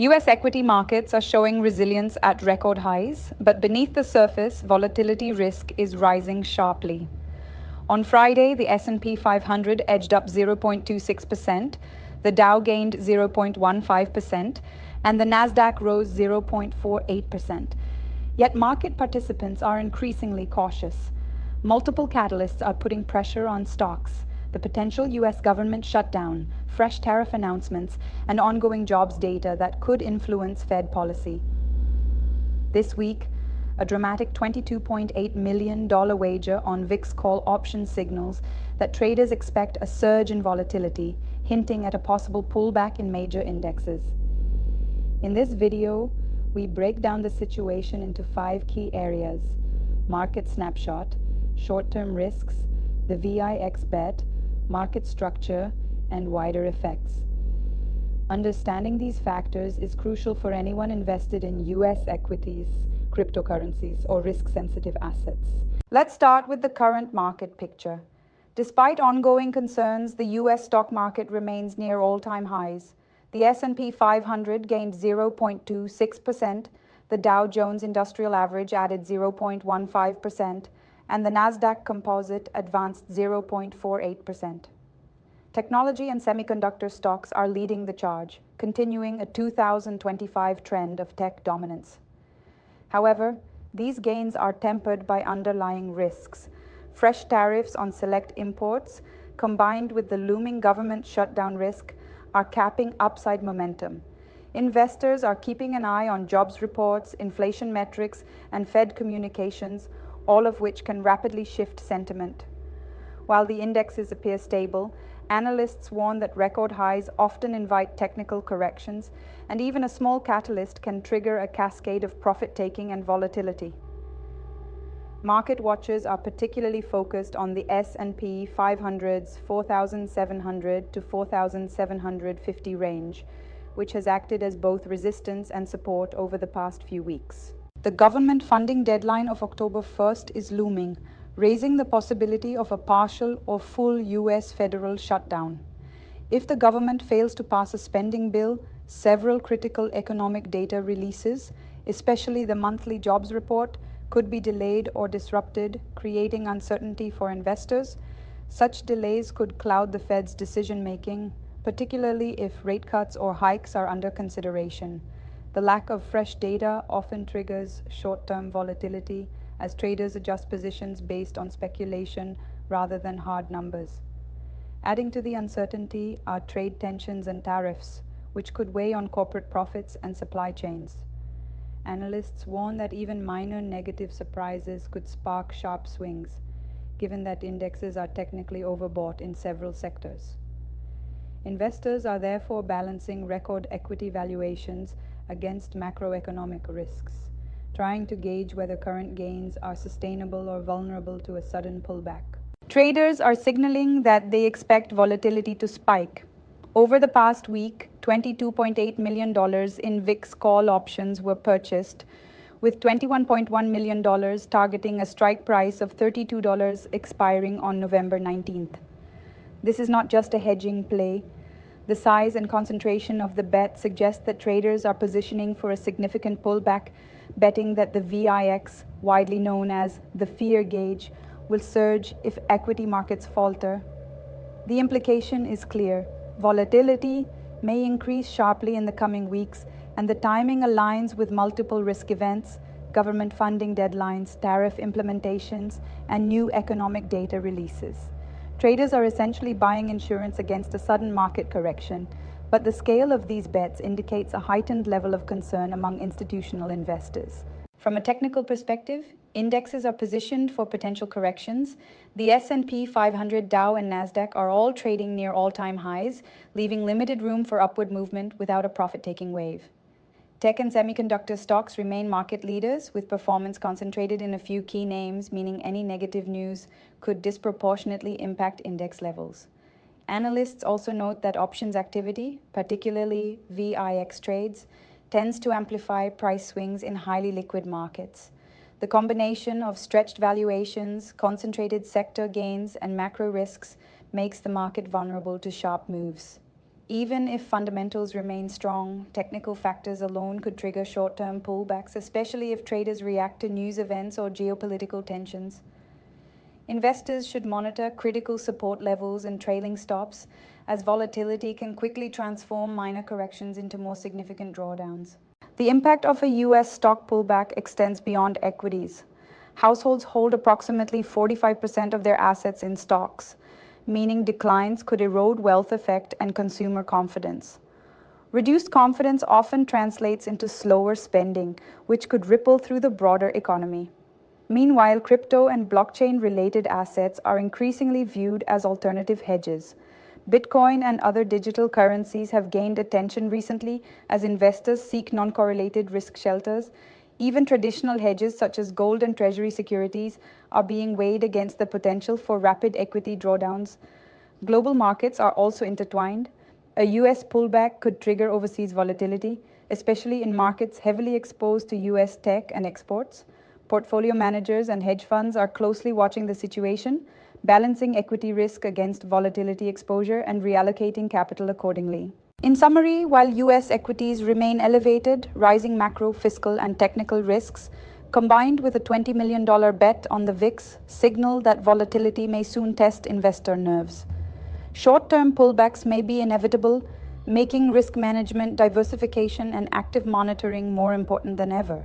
US equity markets are showing resilience at record highs, but beneath the surface, volatility risk is rising sharply. On Friday, the S&P 500 edged up 0.26%, the Dow gained 0.15%, and the Nasdaq rose 0.48%. Yet market participants are increasingly cautious. Multiple catalysts are putting pressure on stocks: the potential US government shutdown, fresh tariff announcements, and ongoing jobs data that could influence Fed policy. This week, a dramatic $22.8 million wager on VIX call option signals that traders expect a surge in volatility, hinting at a possible pullback in major indexes. In this video, we break down the situation into 5 key areas: market snapshot, short-term risks, the VIX bet, market structure, and wider effects. Understanding these factors is crucial for anyone invested in US equities, cryptocurrencies, or risk-sensitive assets. Let's start with the current market picture. Despite ongoing concerns, the US stock market remains near all-time highs. The S&P 500 gained 0.26%, the Dow Jones Industrial Average added 0.15%, and the Nasdaq Composite advanced 0.48%. Technology and semiconductor stocks are leading the charge, continuing a 2025 trend of tech dominance. However, these gains are tempered by underlying risks. Fresh tariffs on select imports, combined with the looming government shutdown risk, are capping upside momentum. Investors are keeping an eye on jobs reports, inflation metrics, and Fed communications, all of which can rapidly shift sentiment. While the indexes appear stable, analysts warn that record highs often invite technical corrections, and even a small catalyst can trigger a cascade of profit-taking and volatility. Market watchers are particularly focused on the S&P 500's 4,700 to 4,750 range, which has acted as both resistance and support over the past few weeks. The government funding deadline of October 1st is looming, raising the possibility of a partial or full US federal shutdown. If the government fails to pass a spending bill, several critical economic data releases, especially the monthly jobs report, could be delayed or disrupted, creating uncertainty for investors. Such delays could cloud the Fed's decision-making, particularly if rate cuts or hikes are under consideration. The lack of fresh data often triggers short-term volatility as traders adjust positions based on speculation rather than hard numbers. Adding to the uncertainty are trade tensions and tariffs, which could weigh on corporate profits and supply chains. Analysts warn that even minor negative surprises could spark sharp swings, given that indexes are technically overbought in several sectors. Investors are therefore balancing record equity valuations against macroeconomic risks, trying to gauge whether current gains are sustainable or vulnerable to a sudden pullback. Traders are signaling that they expect volatility to spike. Over the past week, $22.8 million in VIX call options were purchased, with $21.1 million targeting a strike price of $32 expiring on November 19th. This is not just a hedging play. The size and concentration of the bet suggests that traders are positioning for a significant pullback, betting that the VIX, widely known as the fear gauge, will surge if equity markets falter. The implication is clear. Volatility may increase sharply in the coming weeks, and the timing aligns with multiple risk events, government funding deadlines, tariff implementations, and new economic data releases. Traders are essentially buying insurance against a sudden market correction, but the scale of these bets indicates a heightened level of concern among institutional investors. From a technical perspective, indexes are positioned for potential corrections. The S&P 500, Dow, and Nasdaq are all trading near all-time highs, leaving limited room for upward movement without a profit-taking wave. Tech and semiconductor stocks remain market leaders, with performance concentrated in a few key names, meaning any negative news could disproportionately impact index levels. Analysts also note that options activity, particularly VIX trades, tends to amplify price swings in highly liquid markets. The combination of stretched valuations, concentrated sector gains, and macro risks makes the market vulnerable to sharp moves. Even if fundamentals remain strong, technical factors alone could trigger short-term pullbacks, especially if traders react to news events or geopolitical tensions. Investors should monitor critical support levels and trailing stops, as volatility can quickly transform minor corrections into more significant drawdowns. The impact of a US stock pullback extends beyond equities. Households hold approximately 45% of their assets in stocks, meaning declines could erode wealth effect and consumer confidence. Reduced confidence often translates into slower spending, which could ripple through the broader economy. Meanwhile, crypto and blockchain-related assets are increasingly viewed as alternative hedges. Bitcoin and other digital currencies have gained attention recently as investors seek non-correlated risk shelters. Even traditional hedges such as gold and treasury securities are being weighed against the potential for rapid equity drawdowns. Global markets are also intertwined. A US pullback could trigger overseas volatility, especially in markets heavily exposed to US tech and exports. Portfolio managers and hedge funds are closely watching the situation, balancing equity risk against volatility exposure and reallocating capital accordingly. In summary, while US equities remain elevated, rising macro, fiscal, and technical risks, combined with a $20 million bet on the VIX, signal that volatility may soon test investor nerves. Short-term pullbacks may be inevitable, making risk management, diversification, and active monitoring more important than ever.